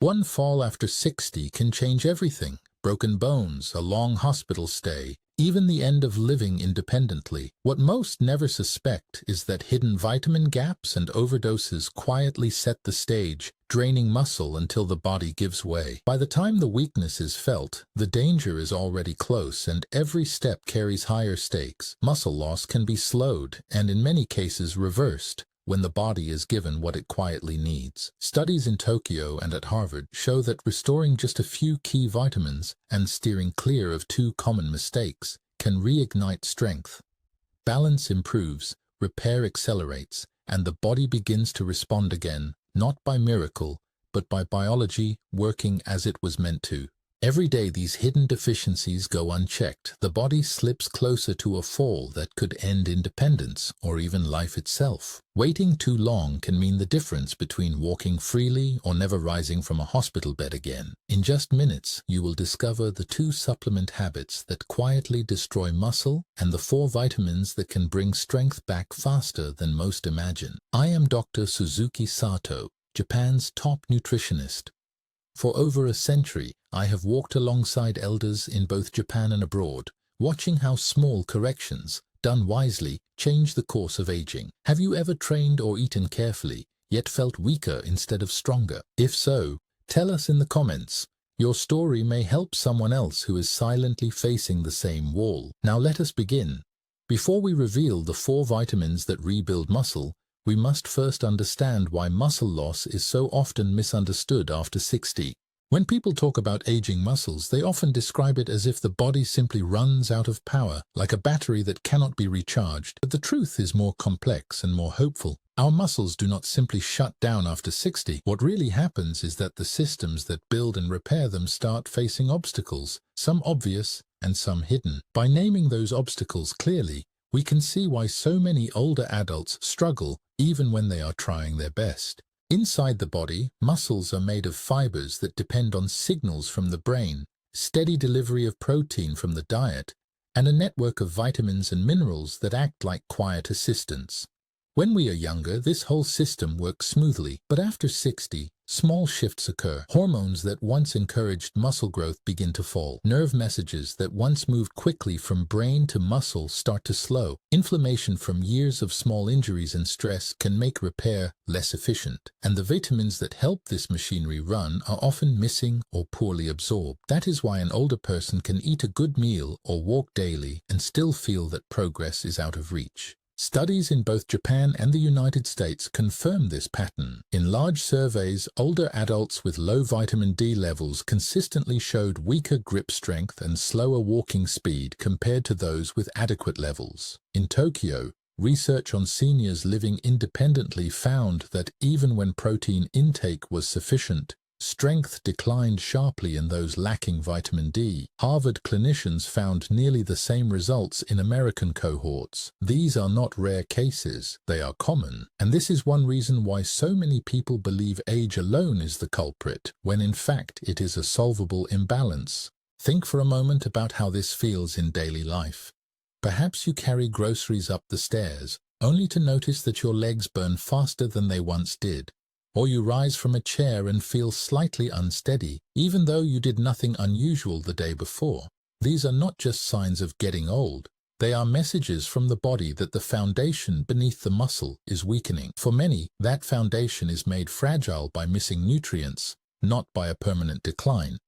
One fall after 60 can change everything. Broken bones, a long hospital stay, even the end of living independently. What most never suspect is that hidden vitamin gaps and overdoses quietly set the stage, draining muscle until the body gives way. By the time the weakness is felt, the danger is already close and every step carries higher stakes. Muscle loss can be slowed and in many cases reversed when the body is given what it quietly needs. Studies in Tokyo and at Harvard show that restoring just a few key vitamins and steering clear of two common mistakes can reignite strength. Balance improves, repair accelerates, and the body begins to respond again, not by miracle, but by biology working as it was meant to. Every day these hidden deficiencies go unchecked. The body slips closer to a fall that could end independence or even life itself. Waiting too long can mean the difference between walking freely or never rising from a hospital bed again. In just minutes, you will discover the 2 supplement habits that quietly destroy muscle and the 4 vitamins that can bring strength back faster than most imagine. I am Dr. Suzuki Sato, Japan's top nutritionist. For over a century, I have walked alongside elders in both Japan and abroad, watching how small corrections, done wisely, change the course of aging. Have you ever trained or eaten carefully, yet felt weaker instead of stronger? If so, tell us in the comments. Your story may help someone else who is silently facing the same wall. Now let us begin. Before we reveal the 4 vitamins that rebuild muscle, we must first understand why muscle loss is so often misunderstood after 60. When people talk about aging muscles, they often describe it as if the body simply runs out of power, like a battery that cannot be recharged. But the truth is more complex and more hopeful. Our muscles do not simply shut down after 60. What really happens is that the systems that build and repair them start facing obstacles, some obvious and some hidden. By naming those obstacles clearly, we can see why so many older adults struggle even when they are trying their best. Inside the body, muscles are made of fibers that depend on signals from the brain, steady delivery of protein from the diet, and a network of vitamins and minerals that act like quiet assistants. When we are younger, this whole system works smoothly, but after 60, small shifts occur. Hormones that once encouraged muscle growth begin to fall. Nerve messages that once moved quickly from brain to muscle start to slow. Inflammation from years of small injuries and stress can make repair less efficient. And the vitamins that help this machinery run are often missing or poorly absorbed. That is why an older person can eat a good meal or walk daily and still feel that progress is out of reach. Studies in both Japan and the United States confirm this pattern. In large surveys, older adults with low vitamin D levels consistently showed weaker grip strength and slower walking speed compared to those with adequate levels. In Tokyo, research on seniors living independently found that even when protein intake was sufficient, strength declined sharply in those lacking vitamin D. Harvard clinicians found nearly the same results in American cohorts. These are not rare cases, they are common. And this is one reason why so many people believe age alone is the culprit, when in fact it is a solvable imbalance. Think for a moment about how this feels in daily life. Perhaps you carry groceries up the stairs, only to notice that your legs burn faster than they once did. Or you rise from a chair and feel slightly unsteady, even though you did nothing unusual the day before. These are not just signs of getting old. They are messages from the body that the foundation beneath the muscle is weakening. For many, that foundation is made fragile by missing nutrients, not by a permanent decline.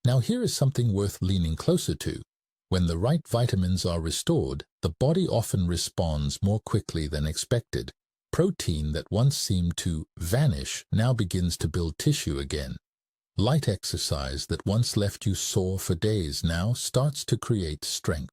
Now here is something worth leaning closer to. When the right vitamins are restored, the body often responds more quickly than expected. Protein that once seemed to vanish now begins to build tissue again. Light exercise that once left you sore for days now starts to create strength.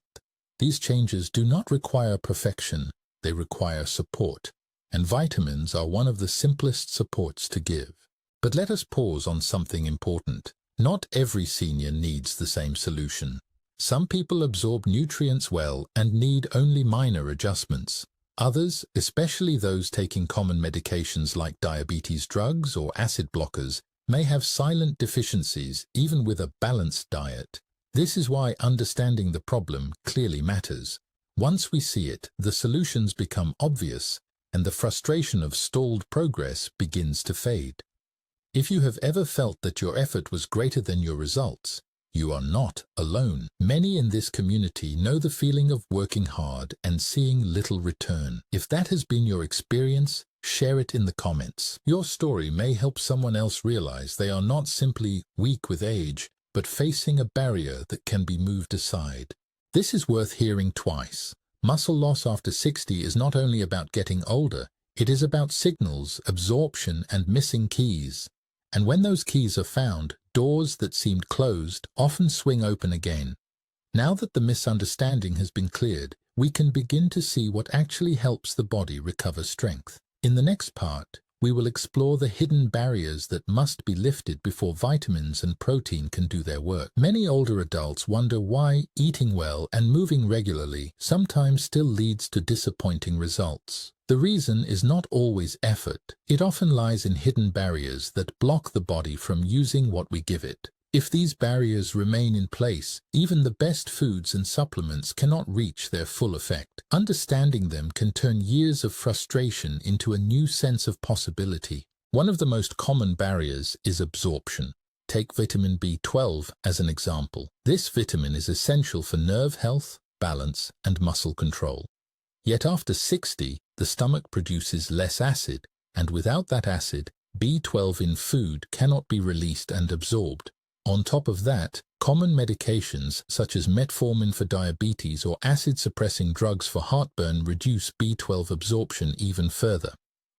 These changes do not require perfection, they require support, and vitamins are one of the simplest supports to give. But let us pause on something important. Not every senior needs the same solution. Some people absorb nutrients well and need only minor adjustments. Others, especially those taking common medications like diabetes drugs or acid blockers, may have silent deficiencies even with a balanced diet. This is why understanding the problem clearly matters. Once we see it, the solutions become obvious, and the frustration of stalled progress begins to fade. If you have ever felt that your effort was greater than your results, you are not alone. Many in this community know the feeling of working hard and seeing little return. If that has been your experience, share it in the comments. Your story may help someone else realize they are not simply weak with age, but facing a barrier that can be moved aside. This is worth hearing twice. Muscle loss after 60 is not only about getting older, it is about signals, absorption, and missing keys. And when those keys are found, doors that seemed closed often swing open again. Now that the misunderstanding has been cleared, we can begin to see what actually helps the body recover strength. In the next part, we will explore the hidden barriers that must be lifted before vitamins and protein can do their work. Many older adults wonder why eating well and moving regularly sometimes still leads to disappointing results. The reason is not always effort. It often lies in hidden barriers that block the body from using what we give it. If these barriers remain in place, even the best foods and supplements cannot reach their full effect. Understanding them can turn years of frustration into a new sense of possibility. One of the most common barriers is absorption. Take vitamin B12 as an example. This vitamin is essential for nerve health, balance, and muscle control. Yet after 60, the stomach produces less acid, and without that acid, B12 in food cannot be released and absorbed. On top of that, common medications such as metformin for diabetes or acid-suppressing drugs for heartburn reduce B12 absorption even further.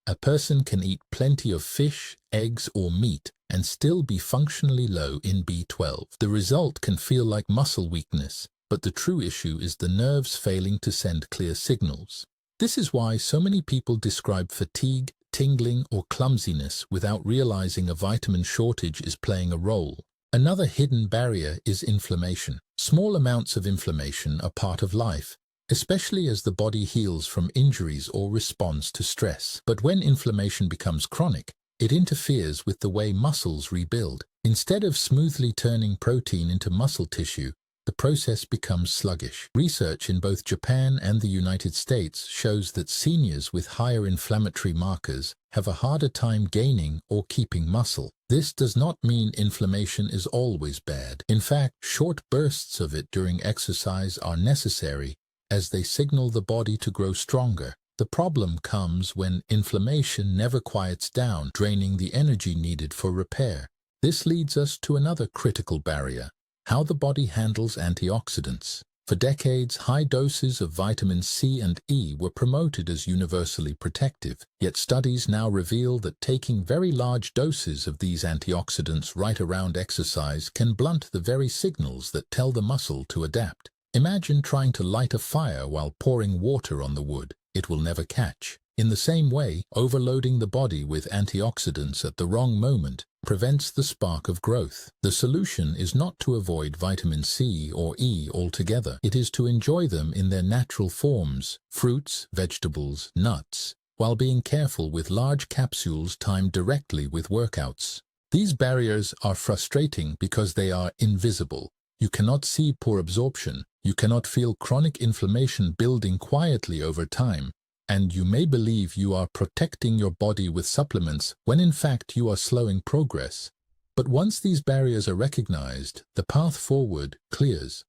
A person can eat plenty of fish, eggs, or meat and still be functionally low in B12. The result can feel like muscle weakness, but the true issue is the nerves failing to send clear signals. This is why so many people describe fatigue, tingling, or clumsiness without realizing a vitamin shortage is playing a role. Another hidden barrier is inflammation. Small amounts of inflammation are part of life, especially as the body heals from injuries or responds to stress. But when inflammation becomes chronic, it interferes with the way muscles rebuild. Instead of smoothly turning protein into muscle tissue, the process becomes sluggish. Research in both Japan and the United States shows that seniors with higher inflammatory markers have a harder time gaining or keeping muscle. This does not mean inflammation is always bad. In fact, short bursts of it during exercise are necessary as they signal the body to grow stronger. The problem comes when inflammation never quiets down, draining the energy needed for repair. This leads us to another critical barrier: how the body handles antioxidants. For decades, high doses of vitamin C and E were promoted as universally protective, yet studies now reveal that taking very large doses of these antioxidants right around exercise can blunt the very signals that tell the muscle to adapt. Imagine trying to light a fire while pouring water on the wood. It will never catch. In the same way, overloading the body with antioxidants at the wrong moment prevents the spark of growth. The solution is not to avoid vitamin C or E altogether. It is to enjoy them in their natural forms, fruits, vegetables, nuts, while being careful with large capsules timed directly with workouts. These barriers are frustrating because they are invisible. You cannot see poor absorption. You cannot feel chronic inflammation building quietly over time. And you may believe you are protecting your body with supplements when in fact you are slowing progress. But once these barriers are recognized, the path forward clears.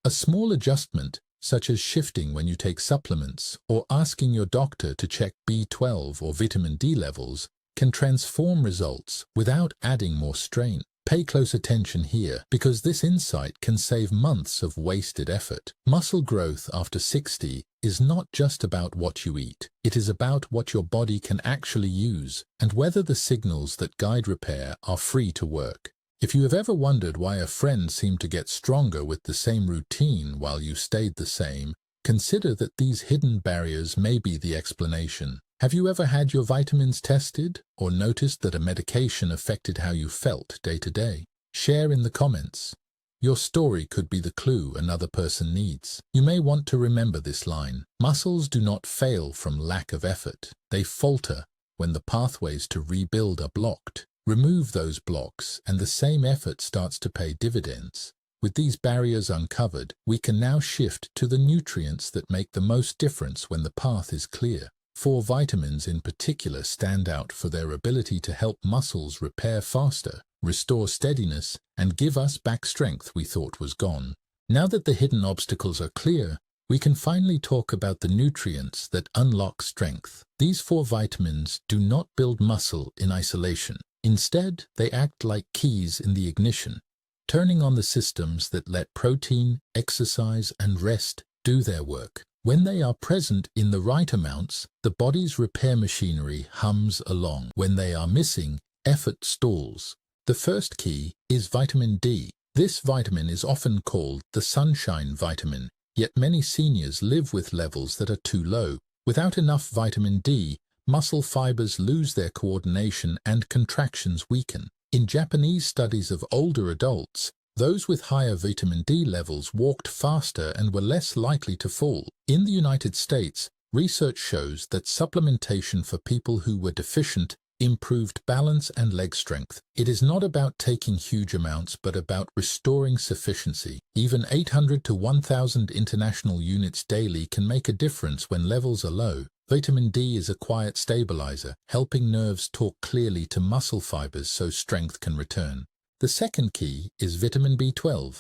A small adjustment, such as shifting when you take supplements or asking your doctor to check B12 or vitamin D levels, can transform results without adding more strain. Pay close attention here, because this insight can save months of wasted effort. Muscle growth after 60 is not just about what you eat. It is about what your body can actually use and whether the signals that guide repair are free to work. If you have ever wondered why a friend seemed to get stronger with the same routine while you stayed the same, consider that these hidden barriers may be the explanation. Have you ever had your vitamins tested or noticed that a medication affected how you felt day to day? Share in the comments. Your story could be the clue another person needs. You may want to remember this line: muscles do not fail from lack of effort. They falter when the pathways to rebuild are blocked. Remove those blocks and the same effort starts to pay dividends. With these barriers uncovered, we can now shift to the nutrients that make the most difference when the path is clear. 4 vitamins in particular stand out for their ability to help muscles repair faster, restore steadiness, and give us back strength we thought was gone. Now that the hidden obstacles are clear, we can finally talk about the nutrients that unlock strength. These 4 vitamins do not build muscle in isolation. Instead, they act like keys in the ignition, turning on the systems that let protein, exercise, and rest do their work. When they are present in the right amounts, the body's repair machinery hums along. When they are missing, effort stalls. The first key is vitamin D. This vitamin is often called the sunshine vitamin, yet many seniors live with levels that are too low. Without enough vitamin D, muscle fibers lose their coordination and contractions weaken. In Japanese studies of older adults, those with higher vitamin D levels walked faster and were less likely to fall. In the United States, research shows that supplementation for people who were deficient improved balance and leg strength. It is not about taking huge amounts, but about restoring sufficiency. Even 800 to 1,000 international units daily can make a difference when levels are low. Vitamin D is a quiet stabilizer, helping nerves talk clearly to muscle fibers so strength can return. The second key is vitamin B12.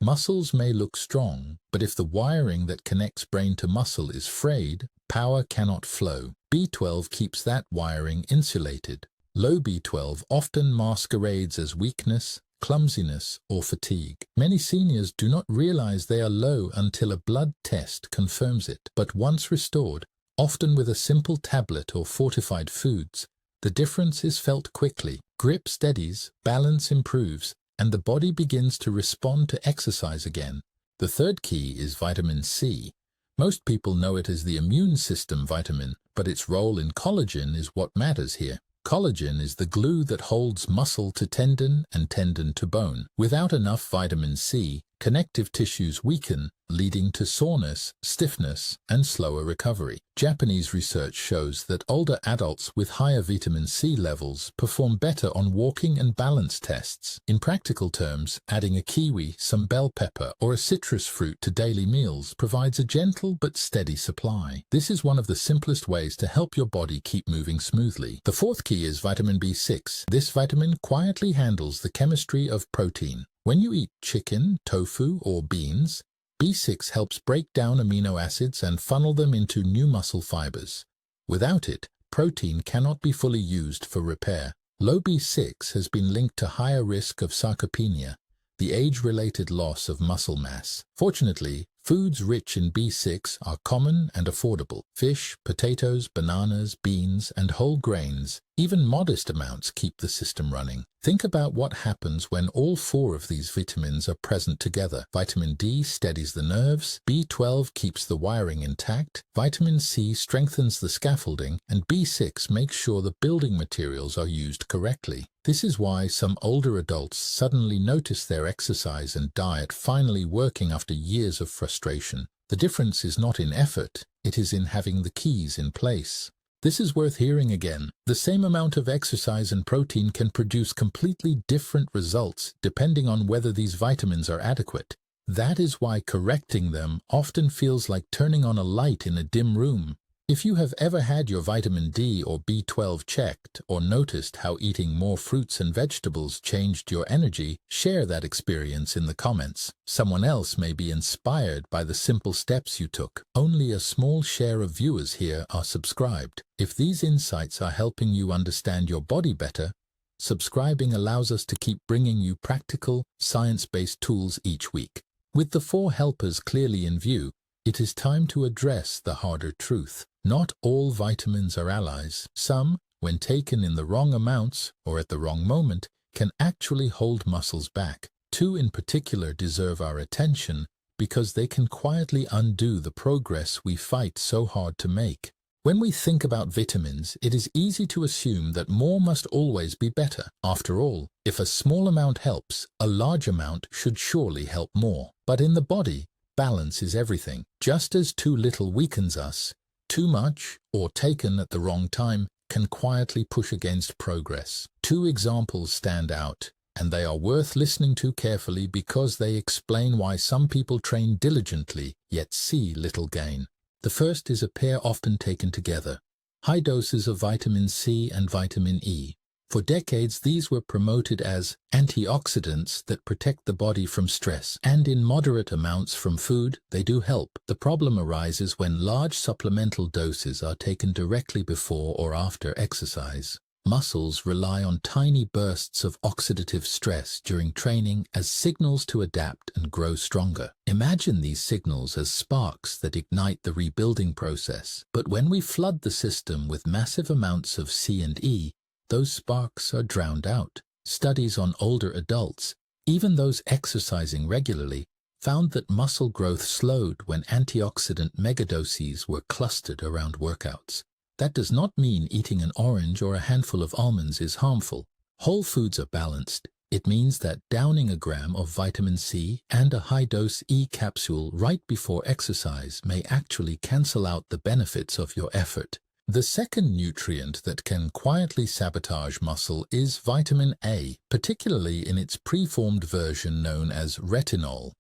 Muscles may look strong, but if the wiring that connects brain to muscle is frayed, power cannot flow. B12 keeps that wiring insulated. Low B12 often masquerades as weakness, clumsiness, or fatigue. Many seniors do not realize they are low until a blood test confirms it. But once restored, often with a simple tablet or fortified foods, the difference is felt quickly. Grip steadies, balance improves, and the body begins to respond to exercise again. The third key is vitamin C. Most people know it as the immune system vitamin, but its role in collagen is what matters here. Collagen is the glue that holds muscle to tendon and tendon to bone. Without enough vitamin C, connective tissues weaken, leading to soreness, stiffness, and slower recovery. Japanese research shows that older adults with higher vitamin C levels perform better on walking and balance tests. In practical terms, adding a kiwi, some bell pepper, or a citrus fruit to daily meals provides a gentle but steady supply. This is one of the simplest ways to help your body keep moving smoothly. The fourth key is vitamin B6. This vitamin quietly handles the chemistry of protein. When you eat chicken, tofu, or beans, B6 helps break down amino acids and funnel them into new muscle fibers. Without it, protein cannot be fully used for repair. Low B6 has been linked to higher risk of sarcopenia, the age-related loss of muscle mass. Fortunately, foods rich in B6 are common and affordable. Fish, potatoes, bananas, beans, and whole grains, even modest amounts keep the system running. Think about what happens when all 4 of these vitamins are present together. Vitamin D steadies the nerves, B12 keeps the wiring intact, vitamin C strengthens the scaffolding, and B6 makes sure the building materials are used correctly. This is why some older adults suddenly notice their exercise and diet finally working after years of frustration. The difference is not in effort, it is in having the keys in place. This is worth hearing again. The same amount of exercise and protein can produce completely different results depending on whether these vitamins are adequate. That is why correcting them often feels like turning on a light in a dim room. If you have ever had your vitamin D or B12 checked or noticed how eating more fruits and vegetables changed your energy, share that experience in the comments. Someone else may be inspired by the simple steps you took. Only a small share of viewers here are subscribed. If these insights are helping you understand your body better, subscribing allows us to keep bringing you practical, science-based tools each week. With the 4 helpers clearly in view, it is time to address the harder truth. Not all vitamins are allies. Some, when taken in the wrong amounts or at the wrong moment, can actually hold muscles back. 2 in particular deserve our attention because they can quietly undo the progress we fight so hard to make. When we think about vitamins, it is easy to assume that more must always be better. After all, if a small amount helps, a large amount should surely help more. But in the body, balance is everything. Just as too little weakens us, too much, or taken at the wrong time, can quietly push against progress. 2 examples stand out, and they are worth listening to carefully because they explain why some people train diligently yet see little gain. The first is a pair often taken together, high doses of vitamin C and vitamin E. For decades, these were promoted as antioxidants that protect the body from stress, and in moderate amounts from food, they do help. The problem arises when large supplemental doses are taken directly before or after exercise. Muscles rely on tiny bursts of oxidative stress during training as signals to adapt and grow stronger. Imagine these signals as sparks that ignite the rebuilding process. But when we flood the system with massive amounts of C and E, those sparks are drowned out. Studies on older adults, even those exercising regularly, found that muscle growth slowed when antioxidant megadoses were clustered around workouts. That does not mean eating an orange or a handful of almonds is harmful. Whole foods are balanced. It means that downing a gram of vitamin C and a high-dose E capsule right before exercise may actually cancel out the benefits of your effort. The second nutrient that can quietly sabotage muscle is vitamin A, particularly in its preformed version known as retinol.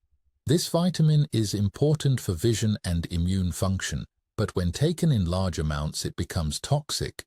This vitamin is important for vision and immune function, but when taken in large amounts it becomes toxic.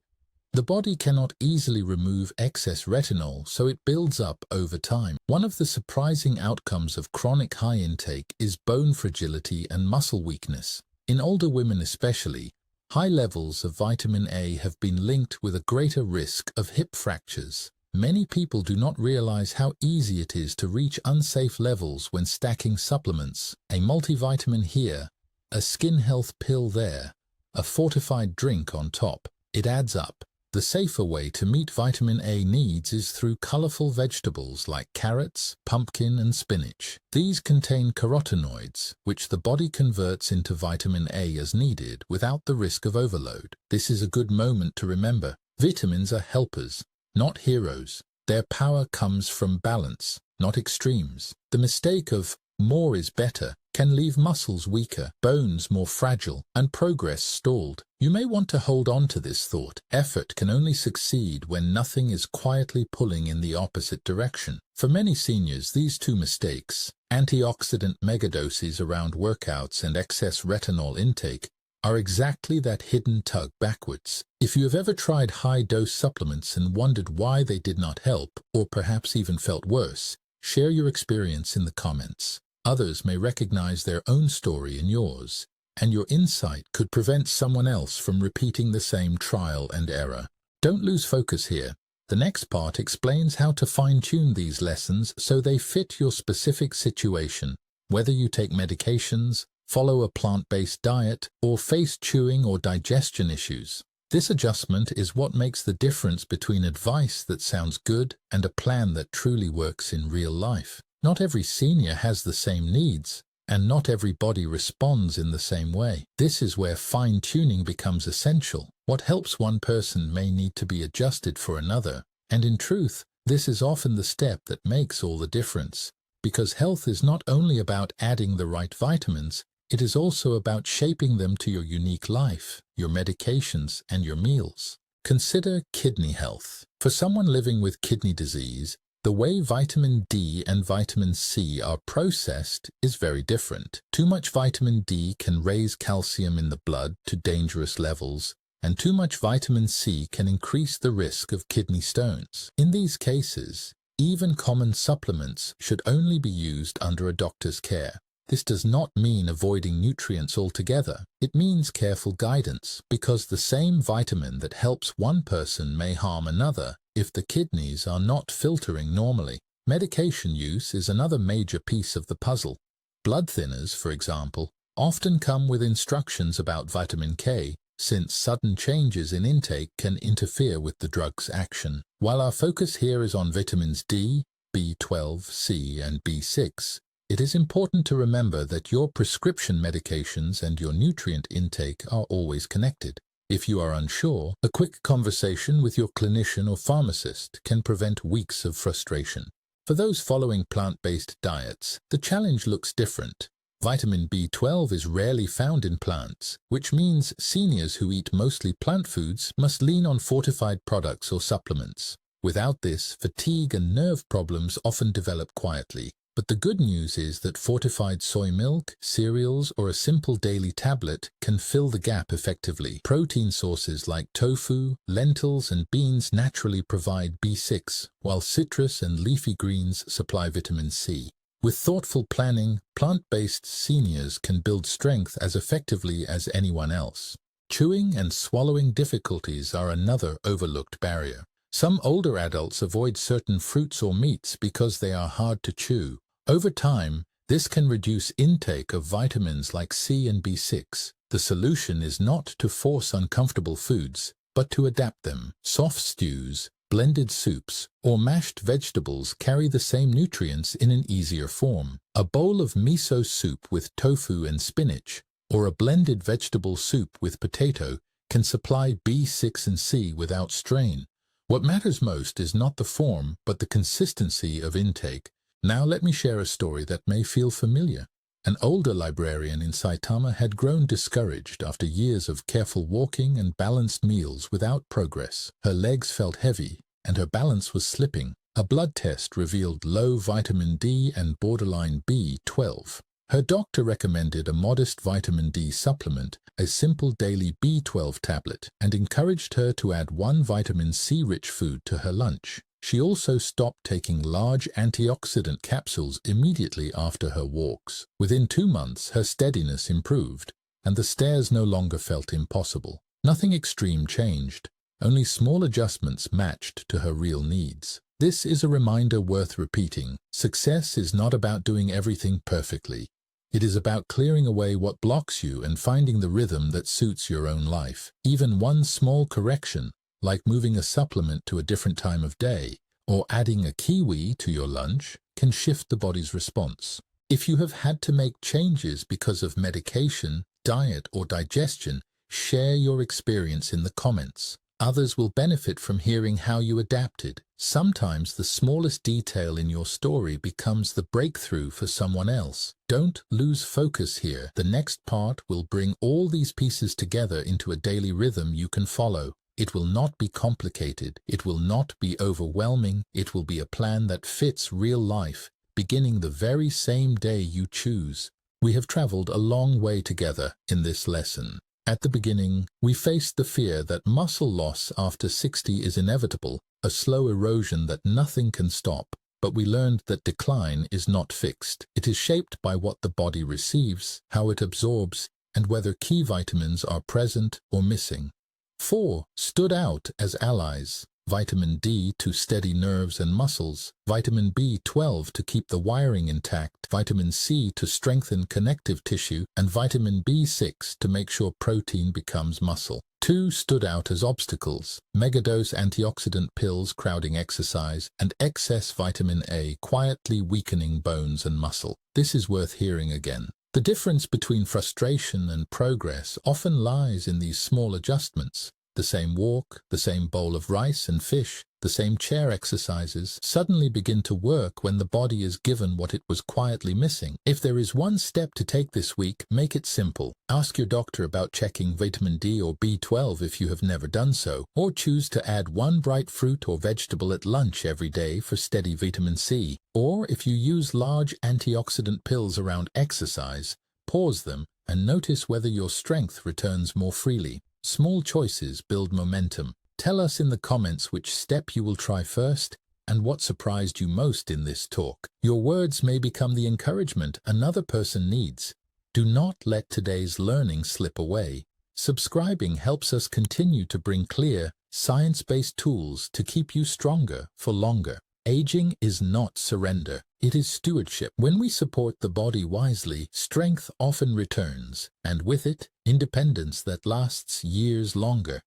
The body cannot easily remove excess retinol, so it builds up over time. One of the surprising outcomes of chronic high intake is bone fragility and muscle weakness. In older women especially, high levels of vitamin A have been linked with a greater risk of hip fractures. Many people do not realize how easy it is to reach unsafe levels when stacking supplements. A multivitamin here, a skin health pill there, a fortified drink on top. It adds up. The safer way to meet vitamin A needs is through colorful vegetables like carrots, pumpkin, and spinach. These contain carotenoids, which the body converts into vitamin A as needed without the risk of overload. This is a good moment to remember. Vitamins are helpers, not heroes. Their power comes from balance, not extremes. The mistake of more is better can leave muscles weaker, bones more fragile, and progress stalled. You may want to hold on to this thought. Effort can only succeed when nothing is quietly pulling in the opposite direction. For many seniors, these two mistakes, antioxidant megadoses around workouts and excess retinol intake, are exactly that hidden tug backwards. If you have ever tried high-dose supplements and wondered why they did not help, or perhaps even felt worse, share your experience in the comments. Others may recognize their own story in yours, and your insight could prevent someone else from repeating the same trial and error. Don't lose focus here. The next part explains how to fine-tune these lessons so they fit your specific situation, whether you take medications, follow a plant-based diet, or face chewing or digestion issues. This adjustment is what makes the difference between advice that sounds good and a plan that truly works in real life. Not every senior has the same needs, and not every body responds in the same way. This is where fine-tuning becomes essential. What helps one person may need to be adjusted for another, and in truth, this is often the step that makes all the difference. Because health is not only about adding the right vitamins, it is also about shaping them to your unique life, your medications, and your meals. Consider kidney health. For someone living with kidney disease, the way vitamin D and vitamin C are processed is very different. Too much vitamin D can raise calcium in the blood to dangerous levels, and too much vitamin C can increase the risk of kidney stones. In these cases, even common supplements should only be used under a doctor's care. This does not mean avoiding nutrients altogether. It means careful guidance, because the same vitamin that helps one person may harm another if the kidneys are not filtering normally. Medication use is another major piece of the puzzle. Blood thinners, for example, often come with instructions about vitamin K, since sudden changes in intake can interfere with the drug's action. While our focus here is on vitamins D, B12, C, and B6, it is important to remember that your prescription medications and your nutrient intake are always connected. If you are unsure, a quick conversation with your clinician or pharmacist can prevent weeks of frustration. For those following plant-based diets, the challenge looks different. Vitamin B12 is rarely found in plants, which means seniors who eat mostly plant foods must lean on fortified products or supplements. Without this, fatigue and nerve problems often develop quietly. But the good news is that fortified soy milk, cereals, or a simple daily tablet can fill the gap effectively. Protein sources like tofu, lentils, and beans naturally provide B6, while citrus and leafy greens supply vitamin C. With thoughtful planning, plant-based seniors can build strength as effectively as anyone else. Chewing and swallowing difficulties are another overlooked barrier. Some older adults avoid certain fruits or meats because they are hard to chew. Over time, this can reduce intake of vitamins like C and B6. The solution is not to force uncomfortable foods, but to adapt them. Soft stews, blended soups, or mashed vegetables carry the same nutrients in an easier form. A bowl of miso soup with tofu and spinach, or a blended vegetable soup with potato, can supply B6 and C without strain. What matters most is not the form, but the consistency of intake. Now let me share a story that may feel familiar. An older librarian in Saitama had grown discouraged after years of careful walking and balanced meals without progress. Her legs felt heavy, and her balance was slipping. A blood test revealed low vitamin D and borderline B12. Her doctor recommended a modest vitamin D supplement, a simple daily B12 tablet, and encouraged her to add one vitamin C-rich food to her lunch. She also stopped taking large antioxidant capsules immediately after her walks. Within 2 months, her steadiness improved, and the stairs no longer felt impossible. Nothing extreme changed, only small adjustments matched to her real needs. This is a reminder worth repeating. Success is not about doing everything perfectly. It is about clearing away what blocks you and finding the rhythm that suits your own life. Even one small correction, like moving a supplement to a different time of day or adding a kiwi to your lunch, can shift the body's response. If you have had to make changes because of medication, diet, or digestion, share your experience in the comments. Others will benefit from hearing how you adapted. Sometimes the smallest detail in your story becomes the breakthrough for someone else. Don't lose focus here. The next part will bring all these pieces together into a daily rhythm you can follow. It will not be complicated. It will not be overwhelming. It will be a plan that fits real life, beginning the very same day you choose. We have traveled a long way together in this lesson. At the beginning, we faced the fear that muscle loss after 60 is inevitable, a slow erosion that nothing can stop. But we learned that decline is not fixed. It is shaped by what the body receives, how it absorbs, and whether key vitamins are present or missing. 4 stood out as allies. Vitamin D to steady nerves and muscles, vitamin B12 to keep the wiring intact, vitamin C to strengthen connective tissue, and vitamin B6 to make sure protein becomes muscle. 2 stood out as obstacles: megadose antioxidant pills crowding exercise, and excess vitamin A quietly weakening bones and muscle. This is worth hearing again. The difference between frustration and progress often lies in these small adjustments. The same walk, the same bowl of rice and fish, the same chair exercises suddenly begin to work when the body is given what it was quietly missing. If there is one step to take this week, make it simple. Ask your doctor about checking vitamin D or B12 if you have never done so, or choose to add one bright fruit or vegetable at lunch every day for steady vitamin C. Or if you use large antioxidant pills around exercise, pause them and notice whether your strength returns more freely. Small choices build momentum. Tell us in the comments which step you will try first and what surprised you most in this talk. Your words may become the encouragement another person needs. Do not let today's learning slip away. Subscribing helps us continue to bring clear, science-based tools to keep you stronger for longer. Aging is not surrender, it is stewardship. When we support the body wisely, strength often returns, and with it, independence that lasts years longer.